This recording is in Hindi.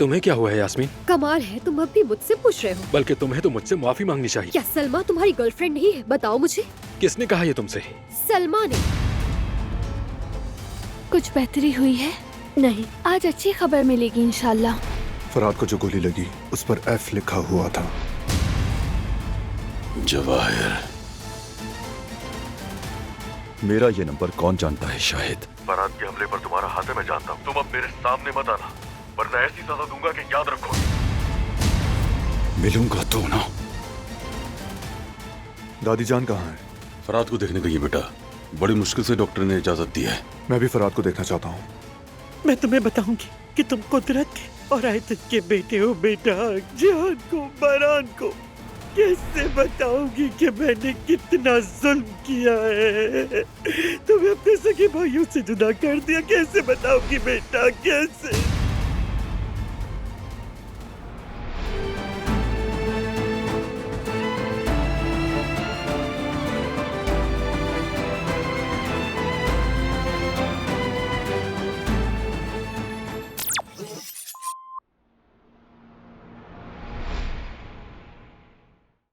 तुम्हें क्या हुआ है यास्मीन? कमाल है, तुम अब भी मुझसे पूछ रहे हो। बल्कि तुम्हें तो मुझसे माफी मांगनी चाहिए। क्या सलमा तुम्हारी गर्लफ्रेंड नहीं है? बताओ मुझे। किसने कहा ये तुमसे? सलमा ने। कुछ बेहतरी हुई है? नहीं, आज अच्छी खबर मिलेगी इंशाल्लाह। फराद को जो गोली लगी उस पर एफ लिखा हुआ था। जवाहिर, मेरा ये नंबर कौन जानता है? शाहिद, फराद के हमले पर तुम्हारा हाथ है, मैं जानता हूँ। तुम अब मेरे सामने मत आना, वरना ऐसी सजा दूंगा कि याद रखो। मिलूंगा तो ना। दादी जान कहाँ है? फराद को देखने गई है बेटा, बड़ी मुश्किल से डॉक्टर ने इजाजत दी है। मैं भी फराद को देखना चाहता हूँ। मैं तुम्हें बताऊंगी कि तुम कुदरत के और आयतन के बेटे हो बेटा। जान को, बारान को कैसे बताऊंगी कि मैंने कितना जुल्म किया है। तुम्हें अपने सगे भाइयों से जुदा कर दिया, कैसे बताऊंगी बेटा, कैसे?